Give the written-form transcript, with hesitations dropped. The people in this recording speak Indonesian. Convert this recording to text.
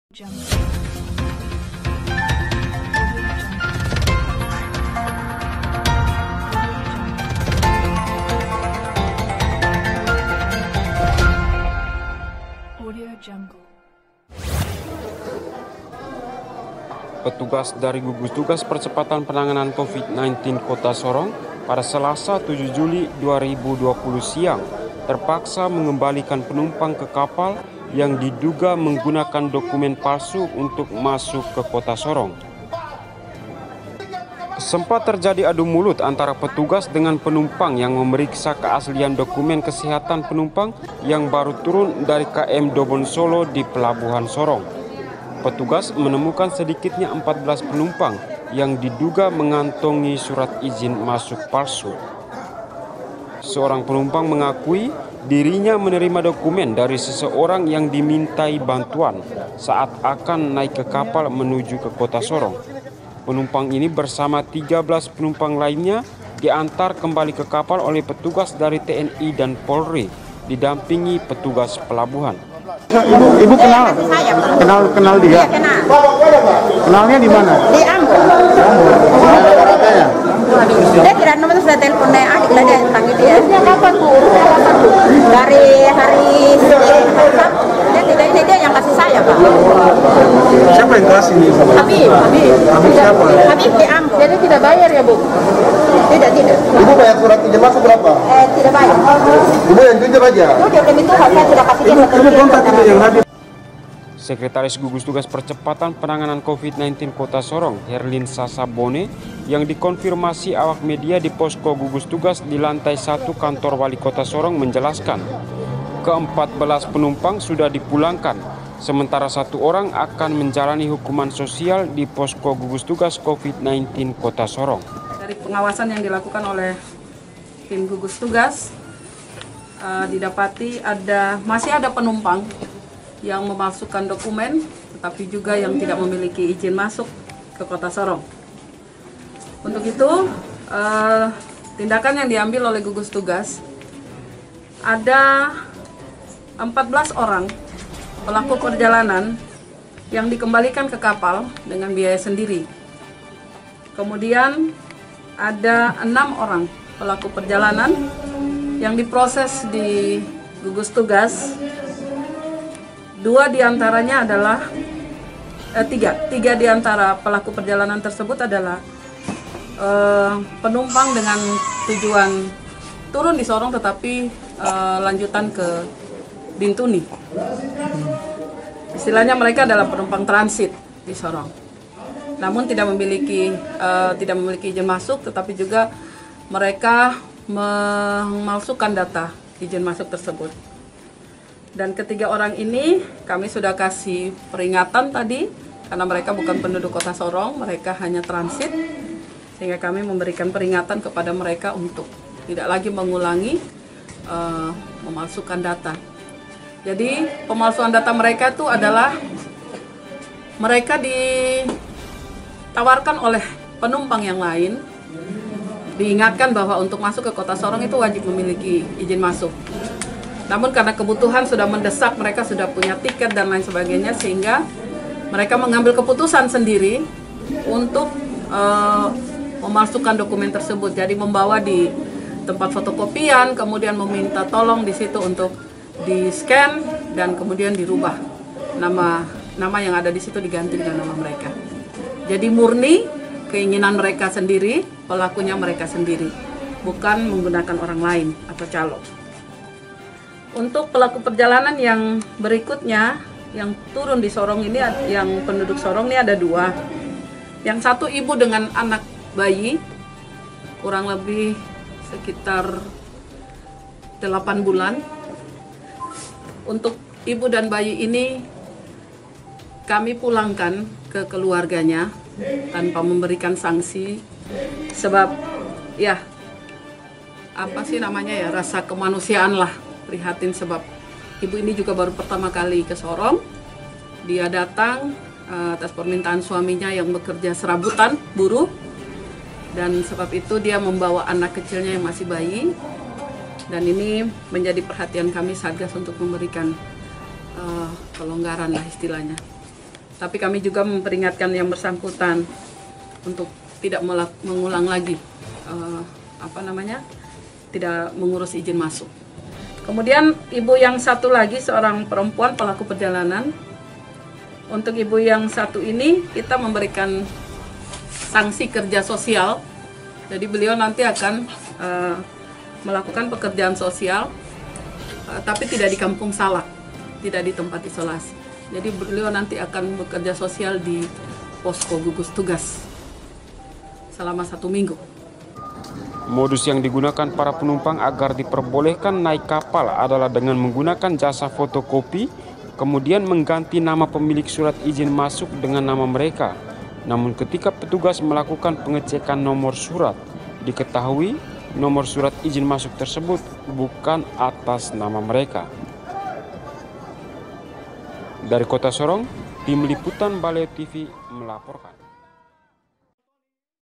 Jungle. Audio Jungle. Petugas dari gugus tugas percepatan penanganan COVID-19 Kota Sorong pada Selasa 7 Juli 2020 siang terpaksa mengembalikan penumpang ke kapal yang diduga menggunakan dokumen palsu untuk masuk ke Kota Sorong. Sempat terjadi adu mulut antara petugas dengan penumpang yang memeriksa keaslian dokumen kesehatan penumpang yang baru turun dari KM Dobon Solo di Pelabuhan Sorong. Petugas menemukan sedikitnya 14 penumpang yang diduga mengantongi surat izin masuk palsu. Seorang penumpang mengakui dirinya menerima dokumen dari seseorang yang dimintai bantuan saat akan naik ke kapal menuju ke Kota Sorong. Penumpang ini bersama 13 penumpang lainnya diantar kembali ke kapal oleh petugas dari TNI dan Polri didampingi petugas pelabuhan. Ibu kenal? Kenal dia? Iya, kenal. Kenalnya di mana? Di Ambon. Dia kira nomor sudah telepon adik lah dia panggil dia. Kapan Bu? Dari hari Selasa. Dia dia yang kasih saya, Pak. Siapa yang kasih ini? Habib. Habib siapa? Habib di Ambon. Jadi tidak bayar ya Bu? Tidak. Ibu bayar surat izin masuk berapa? Tidak bayar. Ibu yang jujur aja. Udah demi Tuhan saya sudah kasih dia satu Ibu kontak itu yang hadir. Sekretaris Gugus Tugas Percepatan Penanganan COVID-19 Kota Sorong, Herlin Sasabone, yang dikonfirmasi awak media di posko gugus tugas di lantai 1 kantor Wali Kota Sorong menjelaskan, ke-14 penumpang sudah dipulangkan, sementara 1 orang akan menjalani hukuman sosial di posko gugus tugas COVID-19 Kota Sorong. Dari pengawasan yang dilakukan oleh tim gugus tugas, didapati masih ada penumpang yang memasukkan dokumen, tetapi juga yang tidak memiliki izin masuk ke Kota Sorong. Untuk itu, tindakan yang diambil oleh gugus tugas, ada 14 orang pelaku perjalanan yang dikembalikan ke kapal dengan biaya sendiri. Kemudian ada 6 orang pelaku perjalanan yang diproses di gugus tugas. 2 diantaranya adalah tiga diantara pelaku perjalanan tersebut adalah penumpang dengan tujuan turun di Sorong tetapi lanjutan ke Bintuni. Istilahnya mereka adalah penumpang transit di Sorong. Namun tidak memiliki izin masuk, tetapi juga mereka memalsukan data izin masuk tersebut. Dan ketiga orang ini kami sudah kasih peringatan tadi karena mereka bukan penduduk Kota Sorong, mereka hanya transit, sehingga kami memberikan peringatan kepada mereka untuk tidak lagi mengulangi memalsukan data. Jadi pemalsuan data mereka itu adalah mereka ditawarkan oleh penumpang yang lain, diingatkan bahwa untuk masuk ke Kota Sorong itu wajib memiliki izin masuk. Namun karena kebutuhan sudah mendesak, mereka sudah punya tiket dan lain sebagainya, sehingga mereka mengambil keputusan sendiri untuk memasukkan dokumen tersebut. Jadi membawa di tempat fotokopian, kemudian meminta tolong di situ untuk di-scan dan kemudian dirubah. Nama yang ada di situ diganti dengan nama mereka. Jadi murni keinginan mereka sendiri, pelakunya mereka sendiri, bukan menggunakan orang lain atau calo. Untuk pelaku perjalanan yang berikutnya, yang turun di Sorong ini, yang penduduk Sorong ini ada 2. Yang satu ibu dengan anak bayi, kurang lebih sekitar 8 bulan. Untuk ibu dan bayi ini kami pulangkan ke keluarganya tanpa memberikan sanksi, sebab ya rasa kemanusiaan lah, prihatin sebab ibu ini juga baru pertama kali ke Sorong. Dia datang atas permintaan suaminya yang bekerja serabutan buruh, dan sebab itu dia membawa anak kecilnya yang masih bayi, dan ini menjadi perhatian kami Satgas untuk memberikan pelonggaran lah istilahnya. Tapi kami juga memperingatkan yang bersangkutan untuk tidak mengulang lagi tidak mengurus izin masuk. Kemudian ibu yang satu lagi seorang perempuan pelaku perjalanan. Untuk ibu yang satu ini kita memberikan sanksi kerja sosial. Jadi beliau nanti akan melakukan pekerjaan sosial, tapi tidak di Kampung Salak, tidak di tempat isolasi. Jadi beliau nanti akan bekerja sosial di posko gugus tugas selama 1 minggu. Modus yang digunakan para penumpang agar diperbolehkan naik kapal adalah dengan menggunakan jasa fotokopi, kemudian mengganti nama pemilik surat izin masuk dengan nama mereka. Namun ketika petugas melakukan pengecekan nomor surat, diketahui nomor surat izin masuk tersebut bukan atas nama mereka. Dari Kota Sorong, tim liputan Baleo TV melaporkan.